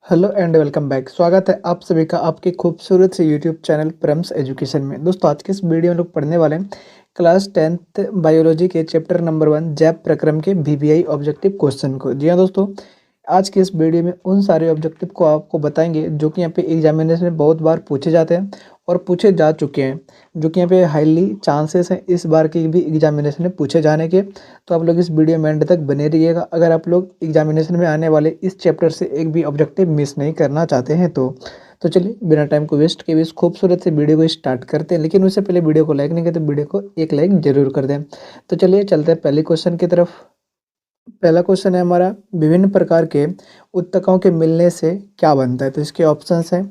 Hello and welcome back. स्वागत है आप सभी का आपके खूबसूरत से यूट्यूब चैनल प्रम्स एजुकेशन में। दोस्तों आज के इस वीडियो में लोग पढ़ने वाले हैं क्लास 10th बायोलॉजी के चैप्टर नंबर 1 जैव प्रक्रम के वीवीआई ऑब्जेक्टिव क्वेश्चन को। जी हाँ दोस्तों, आज के इस वीडियो में उन सारे ऑब्जेक्टिव को आपको बताएंगे जो कि यहाँ पे एग्जामिनेशन में बहुत बार पूछे जाते हैं और पूछे जा चुके हैं, जो कि यहाँ पे हाईली चांसेस हैं इस बार की भी एग्जामिनेशन में पूछे जाने के। तो आप लोग इस वीडियो में एंड तक बने रहिएगा अगर आप लोग एग्जामिनेशन में आने वाले इस चैप्टर से एक भी ऑब्जेक्टिव मिस नहीं करना चाहते हैं तो चलिए बिना टाइम को वेस्ट किए इस खूबसूरत से वीडियो को स्टार्ट करते हैं। लेकिन उससे पहले वीडियो को लाइक नहीं करते, वीडियो को एक लाइक जरूर कर दें। तो चलिए चलते हैं पहले क्वेश्चन की तरफ। पहला क्वेश्चन है हमारा, विभिन्न प्रकार के उत्तकों के मिलने से क्या बनता है। तो इसके ऑप्शंस हैं,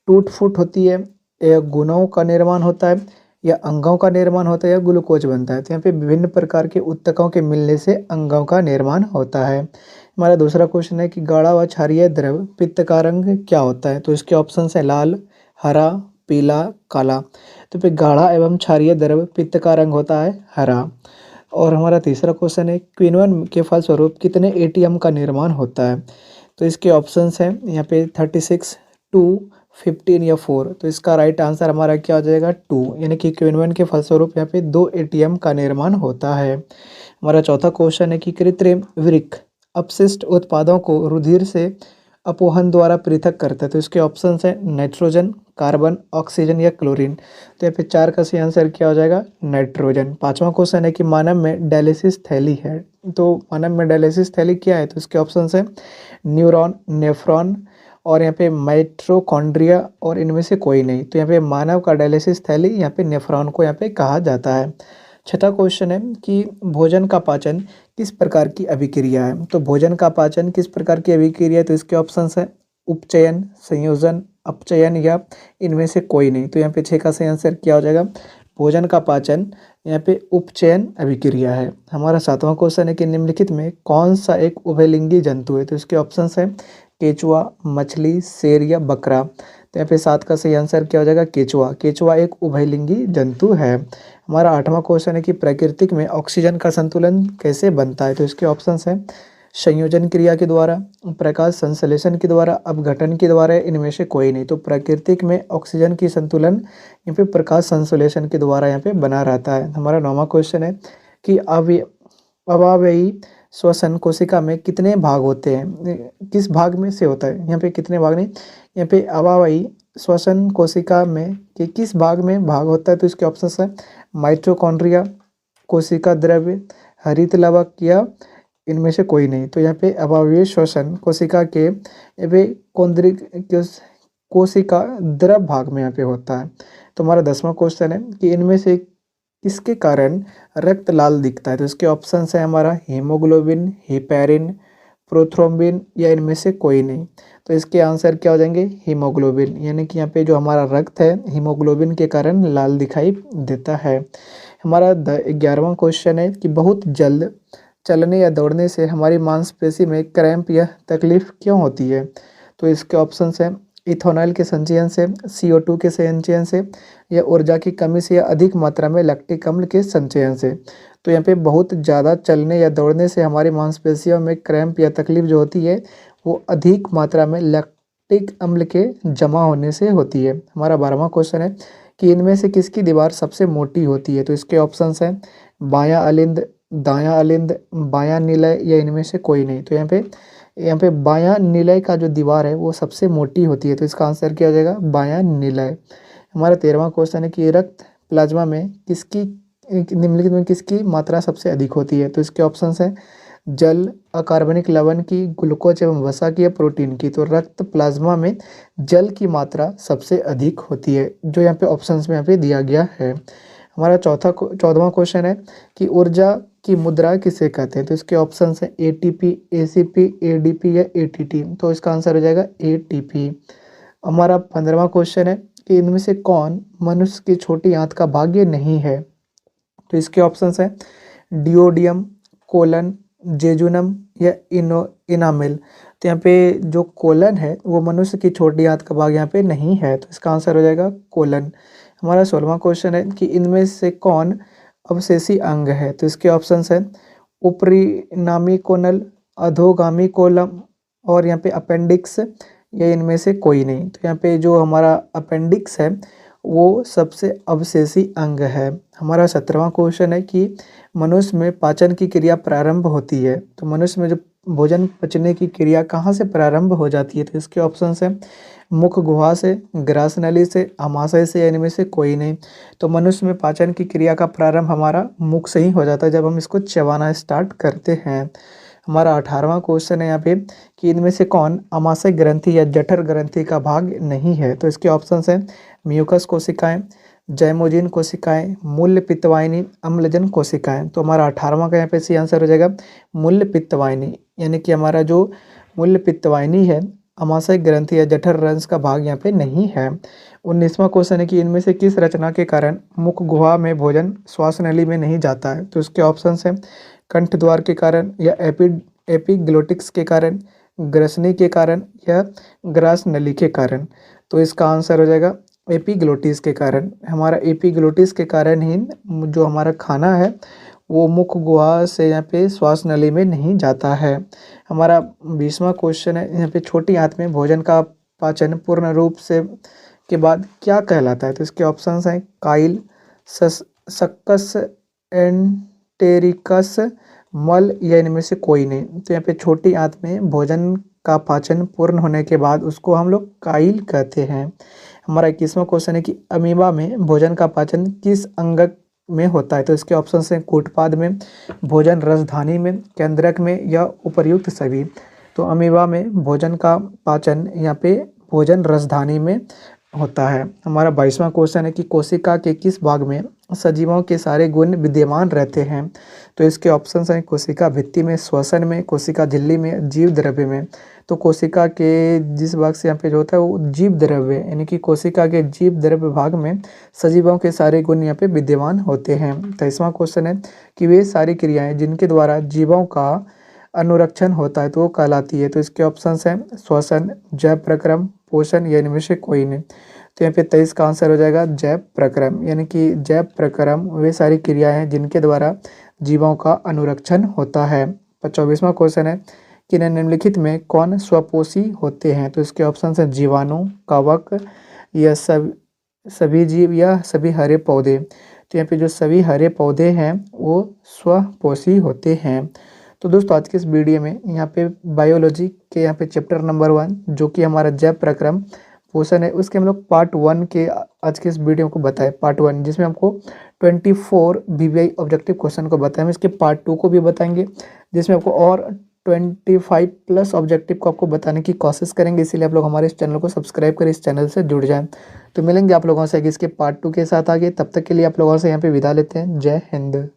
टूट फूट होती है, या गुणों का निर्माण होता है, या अंगों का निर्माण होता है, या ग्लूकोज बनता है। तो यहाँ पे विभिन्न प्रकार के उत्तकों के मिलने से अंगों का निर्माण होता है। हमारा दूसरा क्वेश्चन है कि गाढ़ा व क्षारीय द्रव पित्त का रंग क्या होता है। तो इसके ऑप्शंस है लाल, हरा, पीला, काला। तो फिर गाढ़ा एवं क्षारीय द्रव पित्त का रंग होता है हरा। और हमारा तीसरा क्वेश्चन है, क्विनोन के फलस्वरूप कितने एटीएम का निर्माण होता है। तो इसके ऑप्शंस हैं यहाँ पे 36, 2, 15 या 4। तो इसका राइट आंसर हमारा क्या हो जाएगा 2, यानी कि क्विनोन के फलस्वरूप यहाँ पे 2 एटीएम का निर्माण होता है। हमारा चौथा क्वेश्चन है कि कृत्रिम वृक्क अपशिष्ट उत्पादों को रुधिर से अपोहन द्वारा पृथक करता है। तो इसके ऑप्शंस हैं नाइट्रोजन, कार्बन, ऑक्सीजन या क्लोरीन। तो यहाँ पे 4 का सही आंसर क्या हो जाएगा नाइट्रोजन। पांचवा क्वेश्चन है कि मानव में डायलिसिस थैली है। तो मानव में डायलिसिस थैली क्या है। तो इसके ऑप्शंस हैं न्यूरॉन, नेफ्रॉन और यहाँ पे माइट्रोकॉन्ड्रिया और इनमें से कोई नहीं। तो यहाँ पे मानव का डायलिसिस थैली यहाँ पे नेफ्रॉन को यहाँ पे कहा जाता है। छठा क्वेश्चन है कि भोजन का पाचन किस प्रकार की अभिक्रिया है। तो भोजन का पाचन किस प्रकार की अभिक्रिया है। तो इसके ऑप्शंस है उपचयन, संयोजन, अपचयन या इनमें से कोई नहीं। तो यहाँ पे 6 का सही आंसर क्या हो जाएगा भोजन का पाचन यहाँ पे उपचयन अभिक्रिया है। हमारा सातवां क्वेश्चन है कि निम्नलिखित में कौन सा एक उभयलिंगी जंतु है। तो इसके ऑप्शंस है केचुआ, मछली, शेर या बकरा। तो यहाँ पे 7 का सही आंसर क्या हो जाएगा केचुआ। केचुआ एक उभयलिंगी जंतु है। हमारा आठवां क्वेश्चन है कि प्राकृतिक में ऑक्सीजन का संतुलन कैसे बनता है। तो इसके ऑप्शंस हैं संयोजन क्रिया के द्वारा, प्रकाश संश्लेषण के द्वारा, अपघटन के द्वारा, इनमें से कोई नहीं। तो प्राकृतिक में ऑक्सीजन की संतुलन यहाँ पे प्रकाश संश्लेषण के द्वारा यहाँ पे बना रहता है। हमारा 9वां क्वेश्चन है कि अवावयी श्वसन कोशिका में कितने भाग होते हैं, किस भाग में से होता है। यहाँ पे कितने भाग नहीं, यहाँ पे अवावयी श्वसन कोशिका में कि किस भाग में भाग होता है। तो इसके ऑप्शंस है माइटोकॉन्ड्रिया, कोशिका द्रव्य, हरित लवक या इनमें से कोई नहीं। तो यहाँ पे अवावयी श्वसन कोशिका के वे कोशिका द्रव भाग में यहाँ पे होता है। तो हमारा 10वां क्वेश्चन है कि इनमें से किसके कारण रक्त लाल दिखता है। तो इसके ऑप्शंस है हमारा हीमोग्लोबिन, हिपैरिन, प्रोथ्रोम्बिन या इनमें से कोई नहीं। तो इसके आंसर क्या हो जाएंगे हीमोग्लोबिन, यानी कि यहाँ पे जो हमारा रक्त है हीमोग्लोबिन के कारण लाल दिखाई देता है। हमारा 11वां क्वेश्चन है कि बहुत जल्द चलने या दौड़ने से हमारी मांसपेशी में क्रैम्प या तकलीफ क्यों होती है। तो इसके ऑप्शंस हैं इथेनॉल के संचयन से, CO2 के संचयन से, या ऊर्जा की कमी से, या अधिक मात्रा में लैक्टिक अम्ल के संचयन से। तो यहाँ पे बहुत ज़्यादा चलने या दौड़ने से हमारी मांसपेशियों में क्रैम्प या तकलीफ जो होती है वो अधिक मात्रा में लैक्टिक अम्ल के जमा होने से होती है। हमारा 12वां क्वेश्चन है कि इनमें से किसकी दीवार सबसे मोटी होती है। तो इसके ऑप्शंस हैं बायां अलिंद, दायां अलिंद, बायां निलय या इनमें से कोई नहीं। तो यहाँ पे बायां निलय का जो दीवार है वो सबसे मोटी होती है। तो इसका आंसर क्या हो जाएगा बायां निलय। हमारा 13वां क्वेश्चन है कि रक्त प्लाज्मा में किसकी निम्नलिखित में किसकी मात्रा सबसे अधिक होती है। तो इसके ऑप्शंस हैं जल, अकार्बनिक लवण की, ग्लूकोज एवं वसा की या प्रोटीन की। तो रक्त प्लाज्मा में जल की मात्रा सबसे अधिक होती है, जो यहाँ पे ऑप्शंस में यहाँ पे दिया गया है। हमारा 14वां क्वेश्चन है कि ऊर्जा की मुद्रा किसे कहते हैं। तो इसके ऑप्शंस हैं ATP, ACP, ADP या ATT। तो इसका आंसर हो जाएगा ATP। हमारा 15वां क्वेश्चन है कि इनमें से कौन मनुष्य की छोटी आंत का भाग्य नहीं है। तो इसके ऑप्शंस हैं डिओडियम, कोलन, जेजुनम या इनामिल। तो यहाँ पे जो कोलन है वो मनुष्य की छोटी आंत का भाग यहाँ पे नहीं है। तो इसका आंसर हो जाएगा कोलन। हमारा 16वां क्वेश्चन है कि इनमें से कौन अवशेषी अंग है। तो इसके ऑप्शंस हैं उपरिनामी कोनल, अधोगामी कोलम और यहाँ पे अपेंडिक्स या इनमें से कोई नहीं। तो यहाँ पे जो हमारा अपेंडिक्स है वो सबसे अवशेषी अंग है। हमारा 17वां क्वेश्चन है कि मनुष्य में पाचन की क्रिया प्रारंभ होती है। तो मनुष्य में जो भोजन पचने की क्रिया कहाँ से प्रारंभ हो जाती है, तो इसके ऑप्शन है मुख गुहा से, ग्रास नली से, आमाशय से, या इनमें से कोई नहीं। तो मनुष्य में पाचन की क्रिया का प्रारंभ हमारा मुख से ही हो जाता है जब हम इसको चबाना स्टार्ट करते हैं। हमारा 18वां क्वेश्चन है यहाँ पे कि इनमें से कौन आमाशय ग्रंथि या जठर ग्रंथि का भाग नहीं है। तो इसके ऑप्शंस हैं म्यूकस कोशिकाएं, जैमोजिन कोशिकाएं, मूल्य पित्तवाहिनी, अम्लजन कोशिकाएं। तो हमारा 18वां का यहाँ पे सी आंसर हो जाएगा मूल्य पित्तवाहिनी, यानी कि हमारा जो मूल्य पित्तवाहिनी है आमाशय ग्रंथि या जठर रंध्र का भाग यहाँ पे नहीं है। 19वां क्वेश्चन है कि इनमें से किस रचना के कारण मुख गुहा में भोजन श्वास नली में नहीं जाता है। तो इसके ऑप्शंस हैं कंठ द्वार के कारण, या एपिग्लोटिक्स के कारण, ग्रसनी के कारण, या ग्रास नली के कारण। तो इसका आंसर हो जाएगा एपिग्लोटिस के कारण। हमारा एपिग्लोटिस के कारण ही जो हमारा खाना है वो मुख गुहा से यहाँ पे श्वास नली में नहीं जाता है। हमारा 20वां क्वेश्चन है यहाँ पे छोटी आंत में भोजन का पाचन पूर्ण रूप से के बाद क्या कहलाता है। तो इसके ऑप्शंस हैं काइल, सक्कस, एंटेरिकस, मल, या इनमें से कोई नहीं। तो यहाँ पे छोटी आंत में भोजन का पाचन पूर्ण होने के बाद उसको हम लोग काइल कहते हैं। हमारा 21वां क्वेश्चन है कि अमीबा में भोजन का पाचन किस अंग में होता है। तो इसके ऑप्शन हैं कूटपाद में, भोजन रसधानी में, केंद्रक में, या उपर्युक्त सभी। तो अमीबा में भोजन का पाचन यहाँ पे भोजन रसधानी में होता है। हमारा 22वां क्वेश्चन है कि कोशिका के किस भाग में सजीवों के सारे गुण विद्यमान रहते हैं। तो इसके ऑप्शंस हैं कोशिका भित्ति में, श्वसन में, कोशिका झिल्ली में, जीव द्रव्य में। तो कोशिका के जिस भाग से यहाँ पे जो होता है वो जीव द्रव्य, यानी कि कोशिका के जीव द्रव्य भाग में सजीवों के सारे गुण यहाँ पे विद्यमान होते हैं। 23वां क्वेश्चन है कि वे सारी क्रियाएं जिनके द्वारा जीवों का अनुरक्षण होता है तो वो कहलाती है। तो इसके ऑप्शंस हैं श्वसन, जैव प्रक्रम, पोषण, या इनमें से कोई नहीं। तो यहाँ पे 23 का आंसर हो जाएगा जैव प्रक्रम, यानी कि जैव प्रक्रम वे सारी क्रियाएं हैं जिनके द्वारा जीवों का अनुरक्षण होता है। 24वां क्वेश्चन है कि निम्नलिखित में कौन स्वपोषी होते हैं। तो इसके ऑप्शन हैं जीवाणु, कवक, या सभी जीव, या सभी हरे पौधे। तो यहाँ पे जो सभी हरे पौधे हैं वो स्वपोषी होते हैं। तो दोस्तों आज के इस वीडियो में यहाँ पे बायोलॉजी के यहाँ पे चैप्टर नंबर 1 जो कि हमारा जैव प्रक्रम पोषण है उसके हम लोग पार्ट 1 के आज के इस वीडियो को बताए, पार्ट 1 जिसमें हमको 24 VBI ऑब्जेक्टिव क्वेश्चन को बताएं। हम इसके पार्ट 2 को भी बताएंगे जिसमें आपको और 25 प्लस ऑब्जेक्टिव को आपको बताने की कोशिश करेंगे। इसीलिए आप लोग हमारे इस चैनल को सब्सक्राइब करें, इस चैनल से जुड़ जाएं। तो मिलेंगे आप लोगों से इसके पार्ट 2 के साथ आगे, तब तक के लिए आप लोगों से यहाँ पे विदा लेते हैं। जय हिंद।